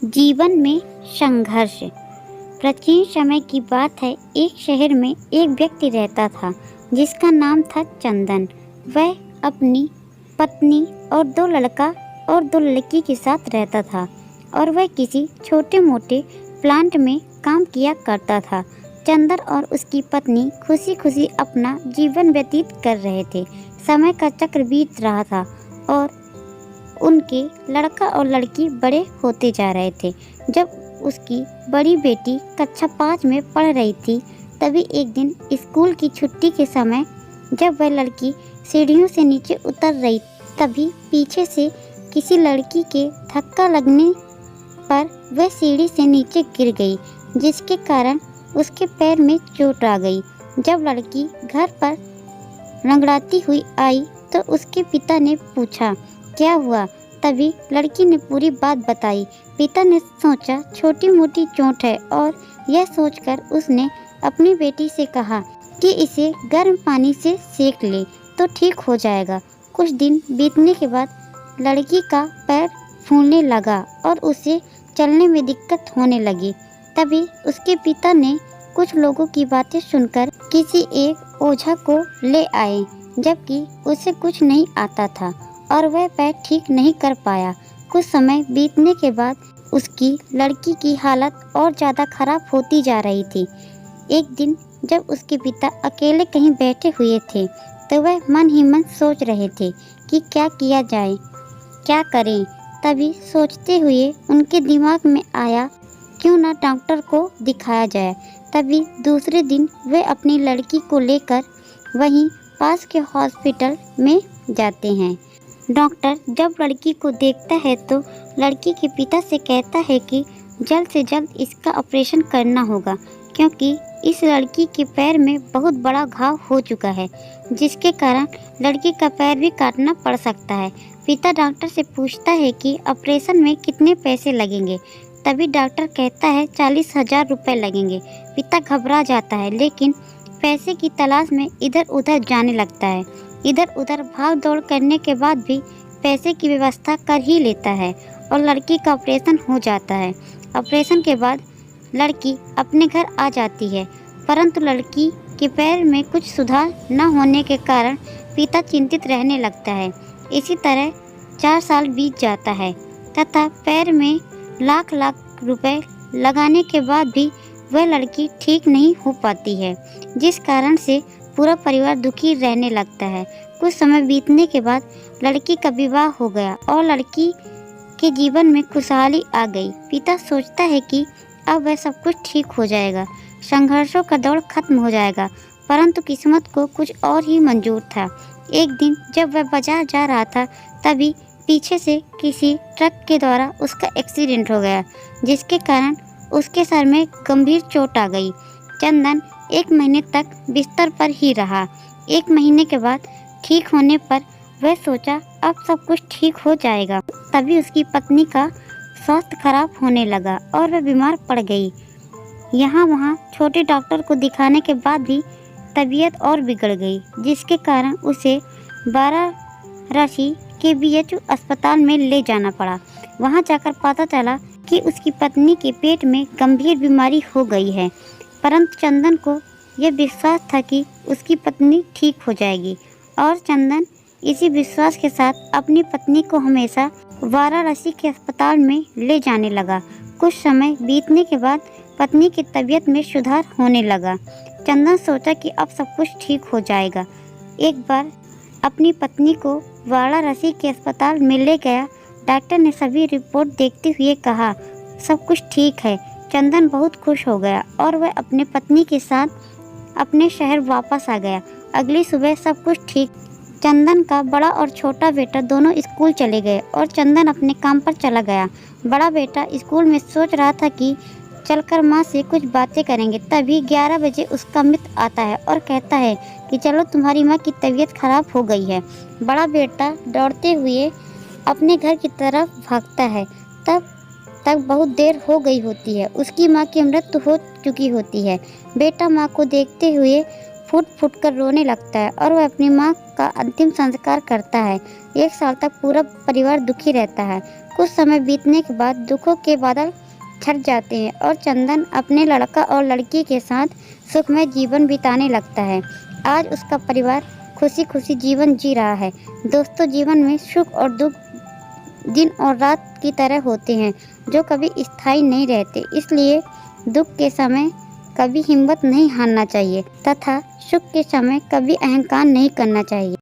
जीवन में संघर्ष। प्राचीन समय की बात है। एक शहर में एक व्यक्ति रहता था जिसका नाम था चंदन। वह अपनी पत्नी और दो लड़की के साथ रहता था और वह किसी छोटे मोटे प्लांट में काम किया करता था। चंदन और उसकी पत्नी खुशी खुशी अपना जीवन व्यतीत कर रहे थे। समय का चक्र बीत रहा था और उनके लड़का और लड़की बड़े होते जा रहे थे। जब उसकी बड़ी बेटी कक्षा 5 में पढ़ रही थी, तभी एक दिन स्कूल की छुट्टी के समय जब वह लड़की सीढ़ियों से नीचे उतर रही, तभी पीछे से किसी लड़की के धक्का लगने पर वह सीढ़ी से नीचे गिर गई, जिसके कारण उसके पैर में चोट आ गई। जब लड़की घर पर रंगड़ाती हुई आई तो उसके पिता ने पूछा, क्या हुआ? तभी लड़की ने पूरी बात बताई। पिता ने सोचा छोटी मोटी चोट है और यह सोचकर उसने अपनी बेटी से कहा कि इसे गर्म पानी से सेक ले तो ठीक हो जाएगा। कुछ दिन बीतने के बाद लड़की का पैर फूलने लगा और उसे चलने में दिक्कत होने लगी। तभी उसके पिता ने कुछ लोगों की बातें सुनकर किसी एक ओझा को ले आए, जबकि उसे कुछ नहीं आता था और वह पैर ठीक नहीं कर पाया। कुछ समय बीतने के बाद उसकी लड़की की हालत और ज़्यादा खराब होती जा रही थी। एक दिन जब उसके पिता अकेले कहीं बैठे हुए थे तो वह मन ही मन सोच रहे थे कि क्या किया जाए, क्या करें। तभी सोचते हुए उनके दिमाग में आया, क्यों ना डॉक्टर को दिखाया जाए। तभी दूसरे दिन वे अपनी लड़की को लेकर वहीं पास के हॉस्पिटल में जाते हैं। डॉक्टर जब लड़की को देखता है तो लड़की के पिता से कहता है कि जल्द से जल्द इसका ऑपरेशन करना होगा, क्योंकि इस लड़की के पैर में बहुत बड़ा घाव हो चुका है, जिसके कारण लड़की का पैर भी काटना पड़ सकता है। पिता डॉक्टर से पूछता है कि ऑपरेशन में कितने पैसे लगेंगे। तभी डॉक्टर कहता है 40,000 रुपये लगेंगे। पिता घबरा जाता है, लेकिन पैसे की तलाश में इधर उधर जाने लगता है। इधर उधर भाग दौड़ करने के बाद भी पैसे की व्यवस्था कर ही लेता है और लड़की का ऑपरेशन हो जाता है। ऑपरेशन के बाद लड़की अपने घर आ जाती है, परंतु लड़की के पैर में कुछ सुधार न होने के कारण पिता चिंतित रहने लगता है। इसी तरह 4 साल बीत जाता है तथा पैर में लाख लाख रुपए लगाने के बाद भी वह लड़की ठीक नहीं हो पाती है, जिस कारण से पूरा परिवार दुखी रहने लगता है। कुछ समय बीतने के बाद लड़की का विवाह हो गया और लड़की के जीवन में खुशहाली आ गई। पिता सोचता है कि अब वह सब कुछ ठीक हो जाएगा, संघर्षों का दौर खत्म हो जाएगा, परंतु किस्मत को कुछ और ही मंजूर था। एक दिन जब वह बाजार जा रहा था, तभी पीछे से किसी ट्रक के द्वारा उसका एक्सीडेंट हो गया, जिसके कारण उसके सर में गंभीर चोट आ गई। चंदन 1 महीने तक बिस्तर पर ही रहा। 1 महीने के बाद ठीक होने पर वह सोचा अब सब कुछ ठीक हो जाएगा। तभी उसकी पत्नी का स्वास्थ्य खराब होने लगा और वह बीमार पड़ गई। यहाँ वहाँ छोटे डॉक्टर को दिखाने के बाद भी तबीयत और बिगड़ गई, जिसके कारण उसे वाराणसी के BHU अस्पताल में ले जाना पड़ा। वहाँ जाकर पता चला कि उसकी पत्नी के पेट में गंभीर बीमारी हो गई है, परंतु चंदन को यह विश्वास था कि उसकी पत्नी ठीक हो जाएगी और चंदन इसी विश्वास के साथ अपनी पत्नी को हमेशा वाराणसी के अस्पताल में ले जाने लगा। कुछ समय बीतने के बाद पत्नी की तबीयत में सुधार होने लगा। चंदन सोचा कि अब सब कुछ ठीक हो जाएगा। एक बार अपनी पत्नी को वाराणसी के अस्पताल में ले गया। डॉक्टर ने सभी रिपोर्ट देखते हुए कहा, सब कुछ ठीक है। चंदन बहुत खुश हो गया और वह अपने पत्नी के साथ अपने शहर वापस आ गया। अगली सुबह सब कुछ ठीक। चंदन का बड़ा और छोटा बेटा दोनों स्कूल चले गए और चंदन अपने काम पर चला गया। बड़ा बेटा स्कूल में सोच रहा था कि चलकर माँ से कुछ बातें करेंगे। तभी 11 बजे उसका मित्र आता है और कहता है कि चलो तुम्हारी माँ की तबीयत खराब हो गई है। बड़ा बेटा दौड़ते हुए अपने घर की तरफ भागता है। तब तक बहुत देर हो गई होती है। उसकी माँ की मृत्यु हो चुकी होती है। बेटा माँ को देखते हुए फूट फूट कर रोने लगता है और वह अपनी माँ का अंतिम संस्कार करता है। 1 साल तक पूरा परिवार दुखी रहता है। कुछ समय बीतने के बाद दुखों के बादल छट जाते हैं और चंदन अपने लड़का और लड़की के साथ सुखमय जीवन बिताने लगता है। आज उसका परिवार खुशी खुशी जीवन जी रहा है। दोस्तों, जीवन में सुख और दुख दिन और रात की तरह होते हैं, जो कभी स्थायी नहीं रहते। इसलिए दुख के समय कभी हिम्मत नहीं हारना चाहिए तथा सुख के समय कभी अहंकार नहीं करना चाहिए।